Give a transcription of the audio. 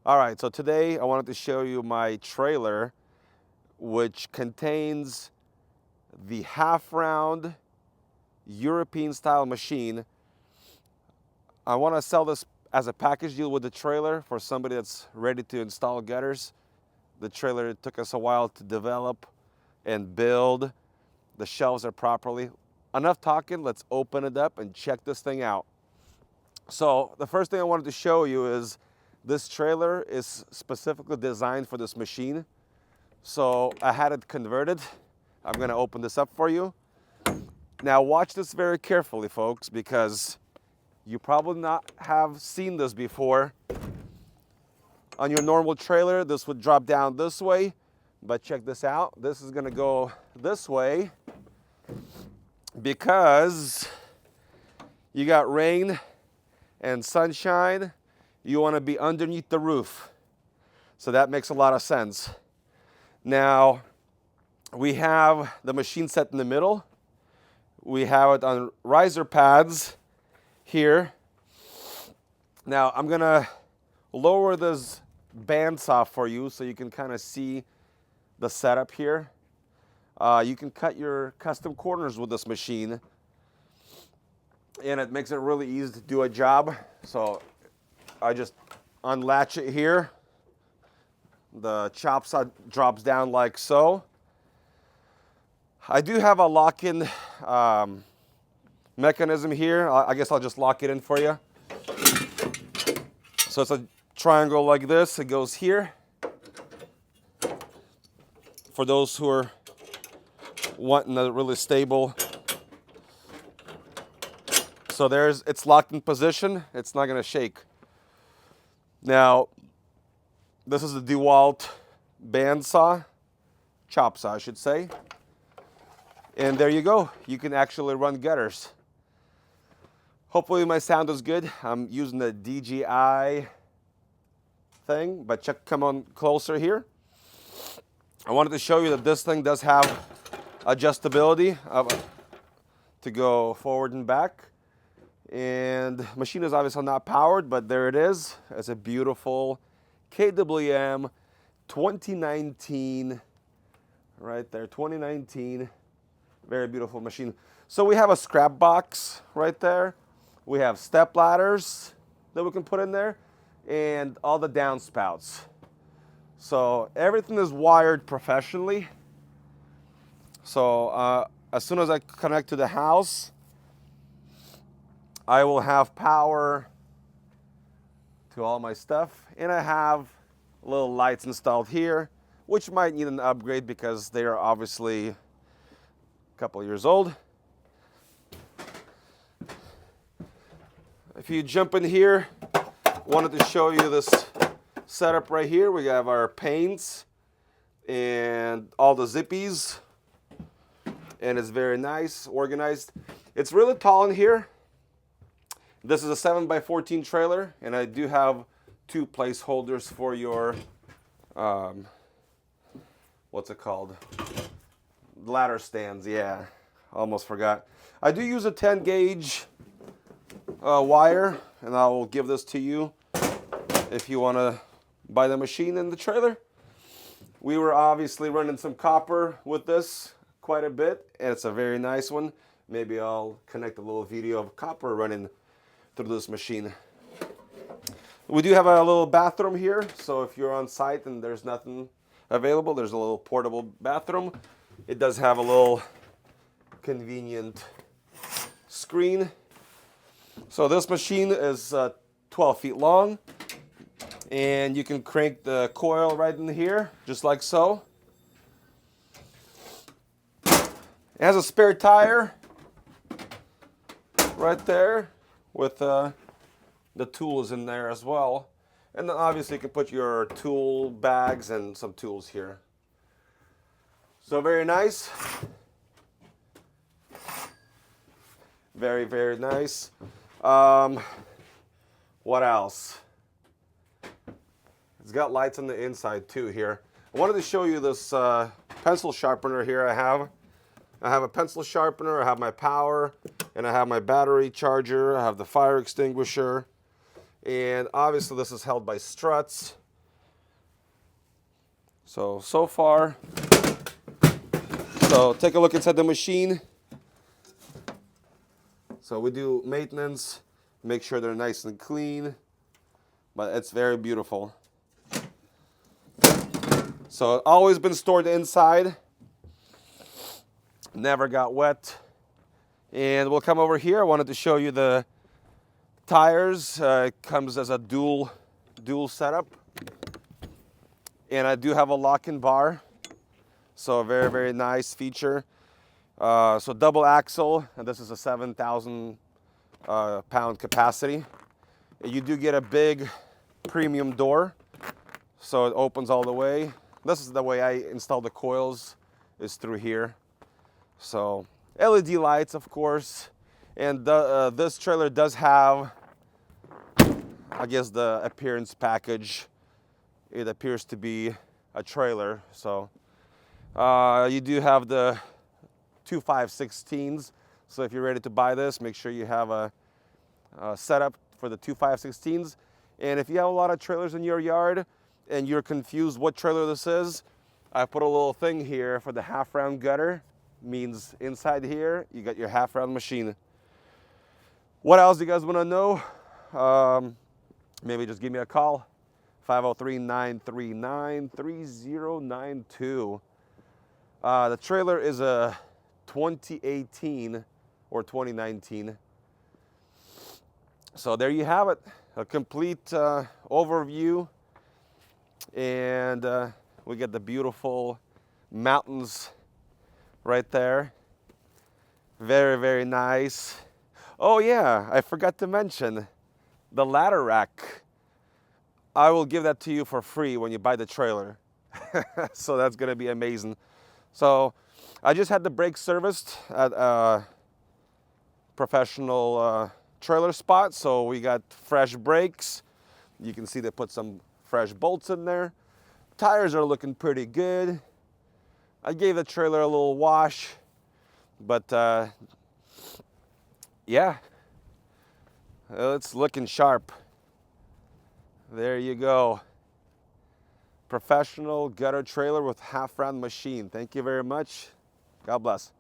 All right, so today I wanted to show you my trailer, which contains the half-round European style machine. I want to sell this as a package deal with the trailer for somebody that's ready to install gutters. The trailer took us a while to develop and build. The shelves are properly. Enough talking, let's open it up and check this thing out. So the first thing I wanted to show you is this trailer is specifically designed for this machine. So I had it converted. I'm gonna open this up for you. Now watch this very carefully, folks, because you probably not have seen this before. On your normal trailer, this would drop down this way, but check this out. This is gonna go this way because you got rain and sunshine. You wanna be underneath the roof. So that makes a lot of sense. Now, we have the machine set in the middle. We have it on riser pads here. Now, I'm gonna lower this bandsaw for you so you can kind of see the setup here. You can cut your custom corners with this machine, and it makes it really easy to do a job. So I just unlatch it here. The chop saw drops down like so. I do have a lock-in mechanism here. I guess I'll just lock it in for you. So it's a triangle like this. It goes here. For those who are wanting a really stable. So it's locked in position. It's not gonna shake. Now, this is a DeWalt bandsaw, chop saw I should say. And there you go. You can actually run gutters. Hopefully my sound is good. I'm using the DJI thing, but come on closer here. I wanted to show you that this thing does have adjustability to go forward and back. And the machine is obviously not powered, but there it is. It's a beautiful KWM 2019, right there, 2019. Very beautiful machine. So we have a scrap box right there. We have step ladders that we can put in there and all the downspouts. So everything is wired professionally. So as soon as I connect to the house, I will have power to all my stuff. And I have little lights installed here, which might need an upgrade because they are obviously a couple years old. If you jump in here, wanted to show you this setup right here. We have our paints and all the zippies, and it's very nice, organized. It's really tall in here. This is a 7x14 trailer, and I do have two placeholders for your, what's it called? Ladder stands, yeah, almost forgot. I do use a 10 gauge wire, and I will give this to you if you want to buy the machine and the trailer. We were obviously running some copper with this quite a bit, and it's a very nice one. Maybe I'll connect a little video of copper running through this machine. We do have a little bathroom here, so if you're on site and there's nothing available, there's a little portable bathroom. It does have a little convenient screen. So this machine is 12 feet long, and you can crank the coil right in here, just like so. It has a spare tire right there with the tools in there as well. And then obviously you can put your tool bags and some tools here. So very nice. Very, very nice. What else? It's got lights on the inside too here. I wanted to show you this pencil sharpener here I have. I have a pencil sharpener, I have my power, and I have my battery charger, I have the fire extinguisher, and obviously this is held by struts. So far, so take a look inside the machine. So we do maintenance, make sure they're nice and clean, but it's very beautiful. So it's always been stored inside, never got wet. And we'll come over here. I wanted to show you the tires. It comes as a dual setup. And I do have a lock-in bar. So a very, very nice feature. So double axle, and this is a 7,000 pound capacity. You do get a big premium door, so it opens all the way. This is the way I install the coils, is through here. So LED lights, of course, and this trailer does have, I guess, the appearance package. It appears to be a trailer, so you do have the 2 5/16s. So if you're ready to buy this, make sure you have a setup for the 2 5/16s. And if you have a lot of trailers in your yard and you're confused what trailer this is, I put a little thing here for the half-round gutter. Means inside here you got your half-round machine. What else do you guys want to know? Maybe just give me a call, 503-939-3092. The trailer is a 2018 or 2019. So there you have it, a complete overview, and we get the beautiful mountains right there. Very, very nice. Oh yeah, I forgot to mention the ladder rack. I will give that to you for free when you buy the trailer. So that's gonna be amazing. So I just had the brakes serviced at a professional trailer spot. So we got fresh brakes. You can see they put some fresh bolts in there. Tires are looking pretty good. I gave the trailer a little wash, but yeah, it's looking sharp. There you go. Professional gutter trailer with half-round machine. Thank you very much. God bless.